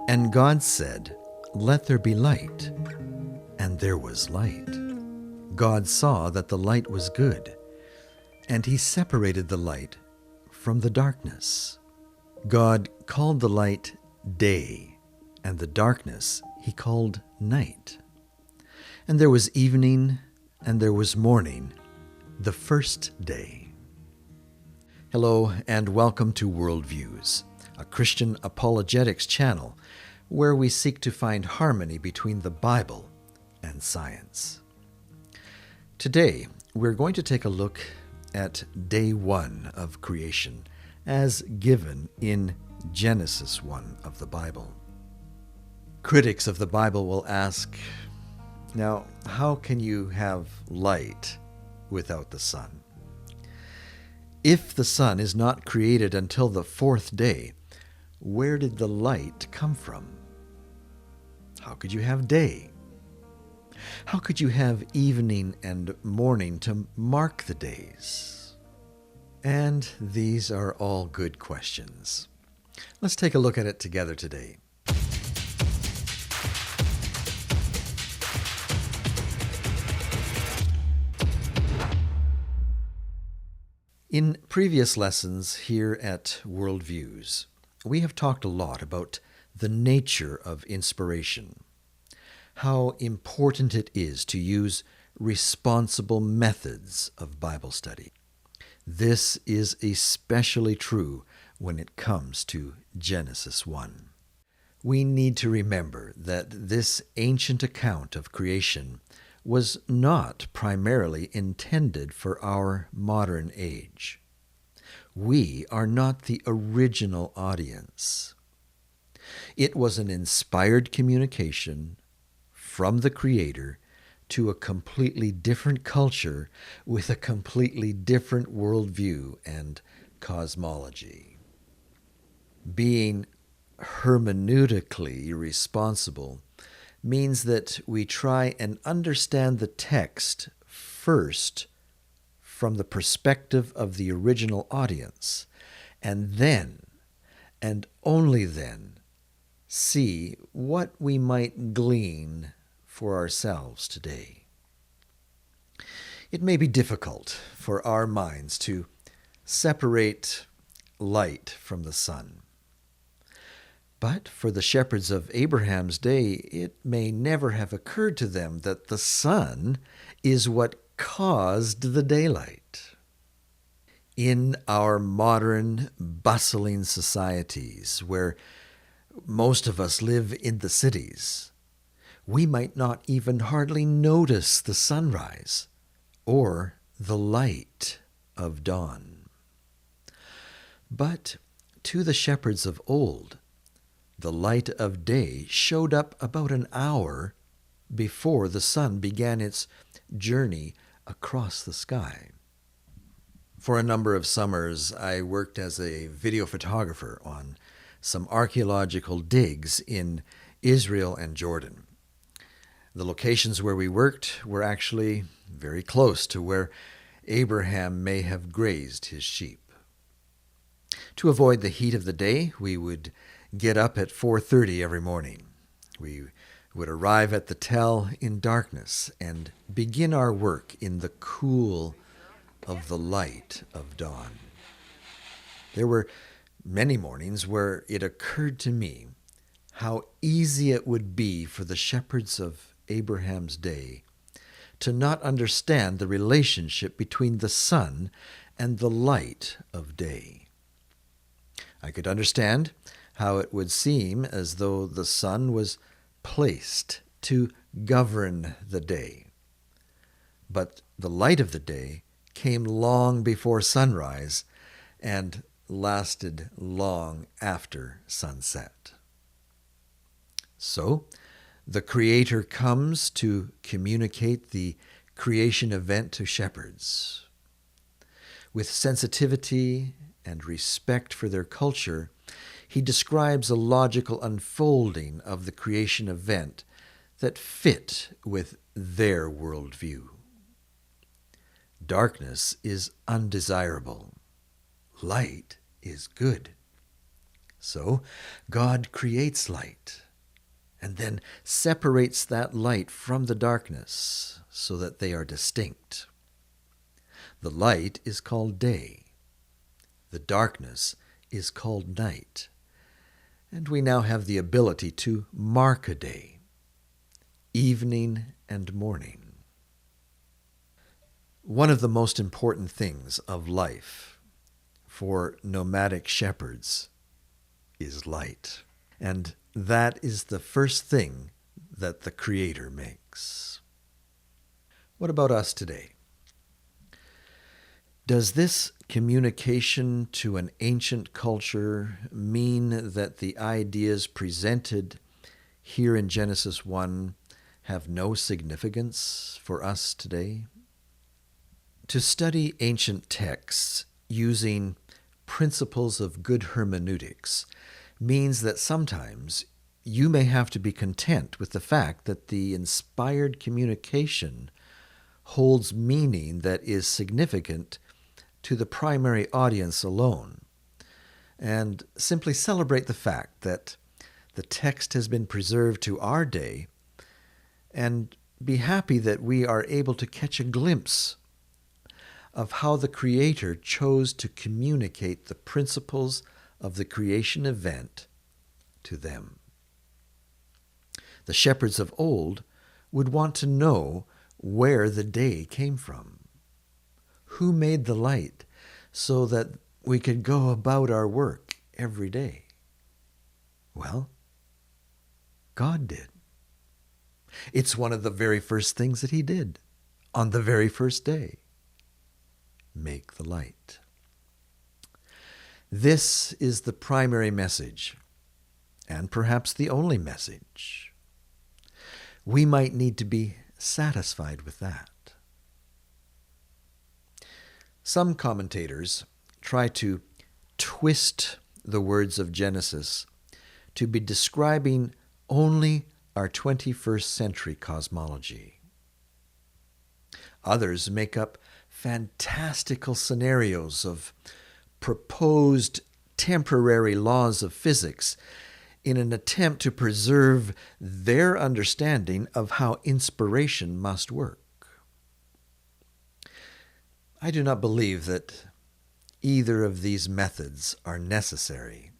And God said, "Let there be light." And there was light. God saw that the light was good, and he separated the light from the darkness. God called the light day, and the darkness he called night. And there was evening, and there was morning, the first day. Hello, and welcome to Worldviews, a Christian apologetics channel where we seek to find harmony between the Bible and science. Today, we're going to take a look at day 1 of creation as given in Genesis 1 of the Bible. Critics of the Bible will ask, now, how can you have light without the sun? If the sun is not created until the 4th day, where did the light come from? How could you have day? How could you have evening and morning to mark the days? And these are all good questions. Let's take a look at it together today. In previous lessons here at Worldviews, we have talked a lot about the nature of inspiration, how important it is to use responsible methods of Bible study. This is especially true when it comes to Genesis 1. We need to remember that this ancient account of creation was not primarily intended for our modern age. We are not the original audience. It was an inspired communication from the Creator to a completely different culture with a completely different worldview and cosmology. Being hermeneutically responsible means that we try and understand the text first from the perspective of the original audience, and then, and only then, see what we might glean for ourselves today. It may be difficult for our minds to separate light from the sun. But for the shepherds of Abraham's day, it may never have occurred to them that the sun is what caused the daylight. In our modern, bustling societies, where most of us live in the cities, we might not even hardly notice the sunrise or the light of dawn. But to the shepherds of old, the light of day showed up about an hour before the sun began its journey across the sky. For a number of summers, I worked as a video photographer on some archaeological digs in Israel and Jordan. The locations where we worked were actually very close to where Abraham may have grazed his sheep. To avoid the heat of the day, we would get up at 4:30 every morning. We would arrive at the tell in darkness and begin our work in the cool of the light of dawn. There were many mornings where it occurred to me how easy it would be for the shepherds of Abraham's day to not understand the relationship between the sun and the light of day. I could understand how it would seem as though the sun was placed to govern the day. But the light of the day came long before sunrise and lasted long after sunset. So, the Creator comes to communicate the creation event to shepherds. With sensitivity and respect for their culture, he describes a logical unfolding of the creation event that fit with their worldview. Darkness is undesirable. Light is good. So God creates light and then separates that light from the darkness so that they are distinct. The light is called day. The darkness is called night. And we now have the ability to mark a day, evening and morning. One of the most important things of life for nomadic shepherds is light. And that is the first thing that the Creator makes. What about us today? Does this communication to an ancient culture mean that the ideas presented here in Genesis 1 have no significance for us today? To study ancient texts using principles of good hermeneutics means that sometimes you may have to be content with the fact that the inspired communication holds meaning that is significant to the primary audience alone, and simply celebrate the fact that the text has been preserved to our day, and be happy that we are able to catch a glimpse of how the Creator chose to communicate the principles of the creation event to them. The shepherds of old would want to know where the day came from. Who made the light so that we could go about our work every day? Well, God did. It's one of the very first things that He did on the very first day. Make the light. This is the primary message, and perhaps the only message. We might need to be satisfied with that. Some commentators try to twist the words of Genesis to be describing only our 21st century cosmology. Others make up fantastical scenarios of proposed temporary laws of physics in an attempt to preserve their understanding of how inspiration must work. I do not believe that either of these methods are necessary,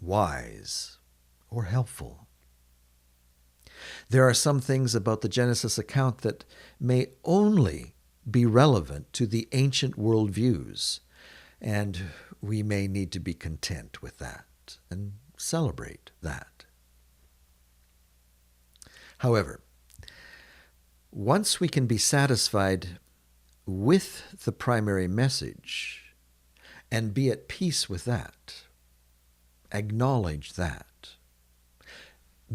wise, or helpful. There are some things about the Genesis account that may only be relevant to the ancient worldviews, and we may need to be content with that and celebrate that. However, once we can be satisfied with the primary message and be at peace with that, acknowledge that,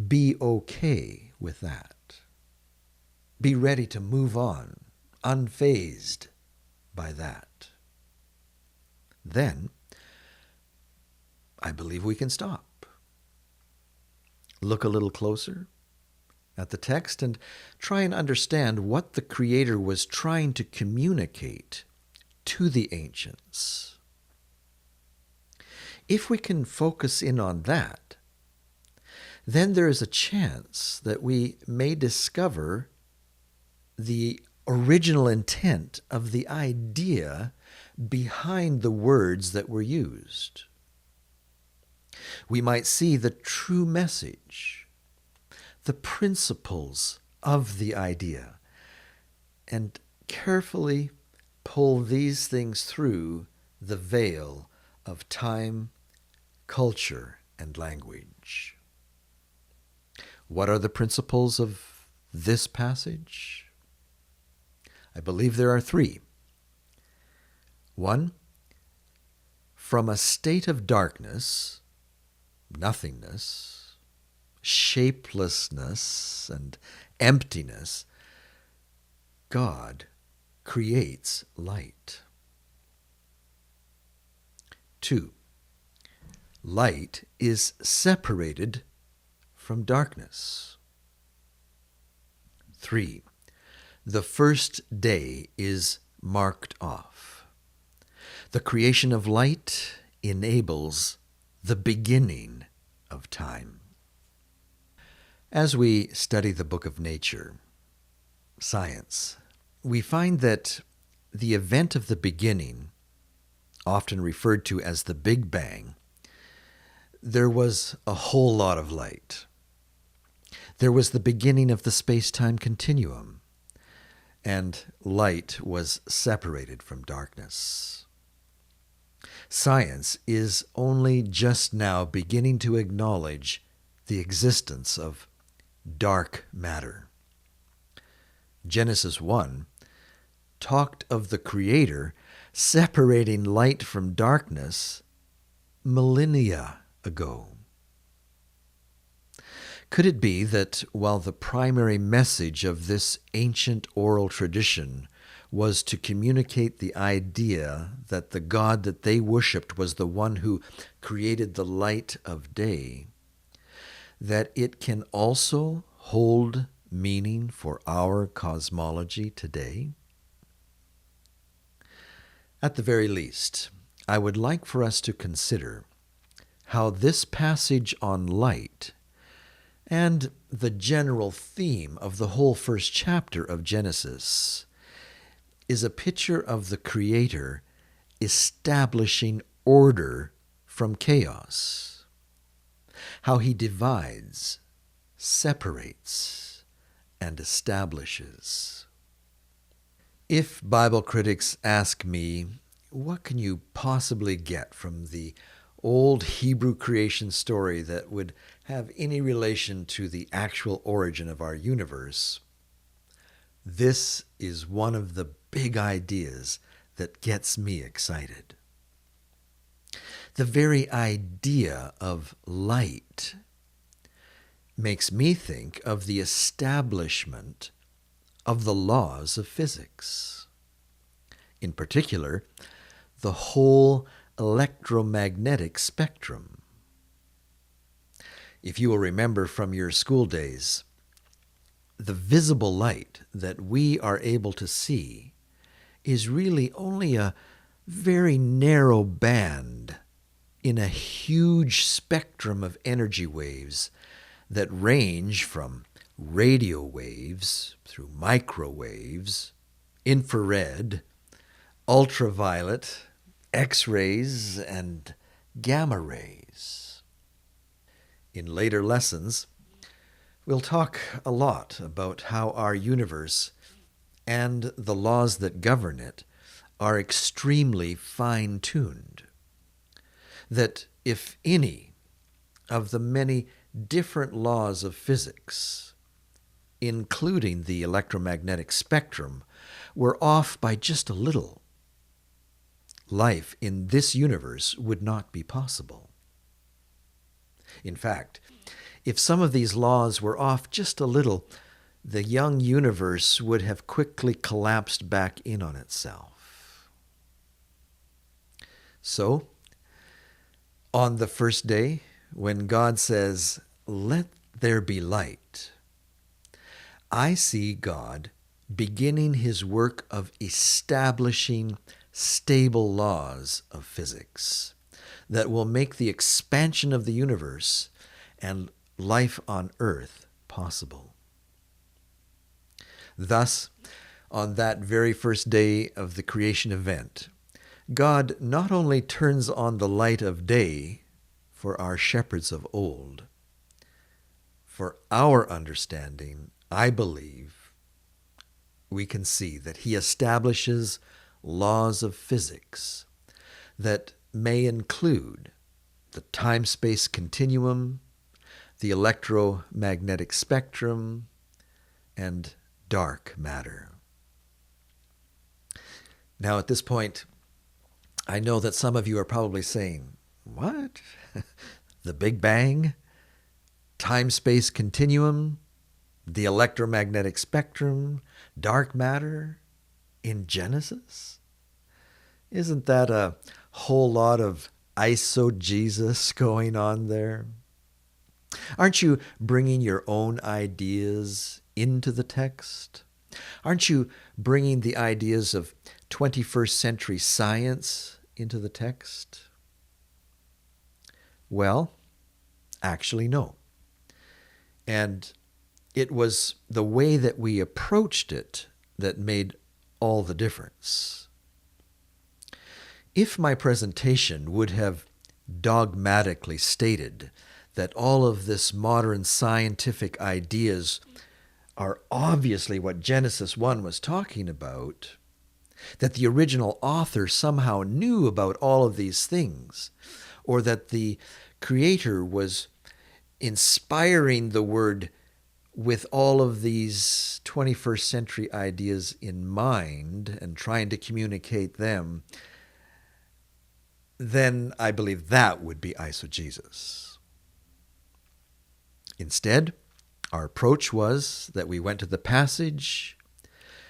be okay with that, be ready to move on, unfazed by that, then I believe we can stop. Look a little closer at the text and try and understand what the Creator was trying to communicate to the ancients. If we can focus in on that, then there is a chance that we may discover the original intent of the idea behind the words that were used. We might see the true message, the principles of the idea, and carefully pull these things through the veil of time, culture, and language. What are the principles of this passage? I believe there are three. 1, from a state of darkness, nothingness, shapelessness, and emptiness, God creates light. 2, light is separated from darkness. 3, the first day is marked off. The creation of light enables the beginning of time. As we study the book of nature, science, we find that the event of the beginning, often referred to as the Big Bang, there was a whole lot of light. There was the beginning of the space-time continuum, and light was separated from darkness. Science is only just now beginning to acknowledge the existence of dark matter. Genesis 1 talked of the Creator separating light from darkness millennia ago. Could it be that while the primary message of this ancient oral tradition was to communicate the idea that the God that they worshipped was the one who created the light of day, that it can also hold meaning for our cosmology today? At the very least, I would like for us to consider how this passage on light and the general theme of the whole first chapter of Genesis is a picture of the Creator establishing order from chaos. How he divides, separates, and establishes. If Bible critics ask me, what can you possibly get from the old Hebrew creation story that would have any relation to the actual origin of our universe, this is one of the big ideas that gets me excited. The very idea of light makes me think of the establishment of the laws of physics. In particular, the whole electromagnetic spectrum. If you will remember from your school days, the visible light that we are able to see is really only a very narrow band in a huge spectrum of energy waves that range from radio waves through microwaves, infrared, ultraviolet, X-rays, and gamma rays. In later lessons, we'll talk a lot about how our universe and the laws that govern it are extremely fine-tuned. That if any of the many different laws of physics, including the electromagnetic spectrum, were off by just a little, life in this universe would not be possible. In fact, if some of these laws were off just a little, the young universe would have quickly collapsed back in on itself. So, on the first day, when God says, "Let there be light," I see God beginning his work of establishing stable laws of physics that will make the expansion of the universe and life on earth possible. Thus, on that very first day of the creation event, God not only turns on the light of day for our shepherds of old, for our understanding, I believe, we can see that he establishes laws of physics that may include the time-space continuum, the electromagnetic spectrum, and dark matter. Now, at this point, I know that some of you are probably saying, what? The Big Bang? Time-space continuum? The electromagnetic spectrum? Dark matter? In Genesis? Isn't that a whole lot of iso-Jesus going on there? Aren't you bringing your own ideas into the text? Aren't you bringing the ideas of 21st century science into the text? Well, actually, no. And it was the way that we approached it that made all the difference. If my presentation would have dogmatically stated that all of this modern scientific ideas are obviously what Genesis 1 was talking about, that the original author somehow knew about all of these things, or that the creator was inspiring the word with all of these 21st century ideas in mind and trying to communicate them, then I believe that would be eisegesis. Instead, our approach was that we went to the passage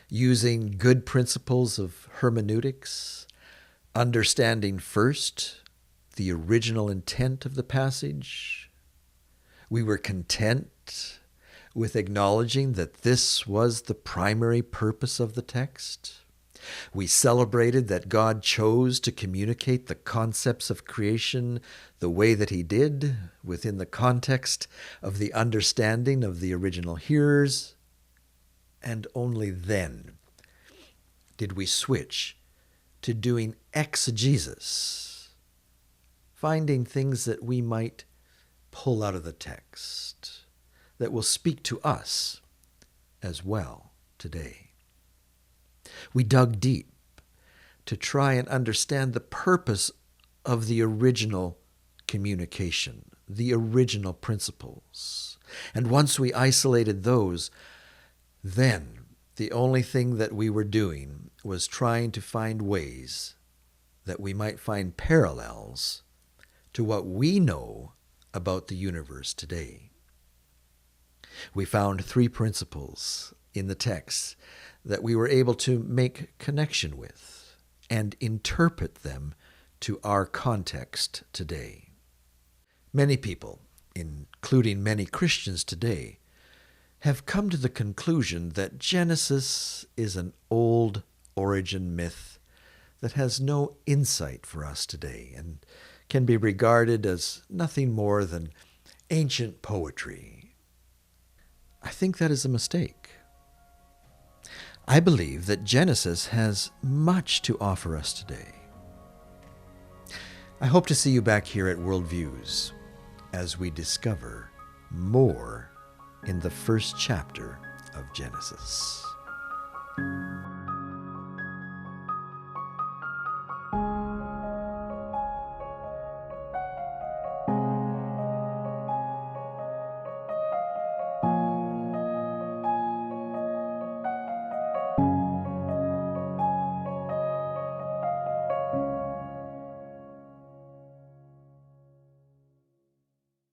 using good principles of hermeneutics, understanding first the original intent of the passage. We were content with acknowledging that this was the primary purpose of the text. We celebrated that God chose to communicate the concepts of creation the way that he did, within the context of the understanding of the original hearers. And only then did we switch to doing exegesis, finding things that we might pull out of the text that will speak to us as well today. We dug deep to try and understand the purpose of the original communication, the original principles. And once we isolated those, then the only thing that we were doing was trying to find ways that we might find parallels to what we know about the universe today. We found 3 principles in the text that we were able to make connection with and interpret them to our context today. Many people, including many Christians today, have come to the conclusion that Genesis is an old origin myth that has no insight for us today and can be regarded as nothing more than ancient poetry. I think that is a mistake. I believe that Genesis has much to offer us today. I hope to see you back here at Worldviews as we discover more in the first chapter of Genesis.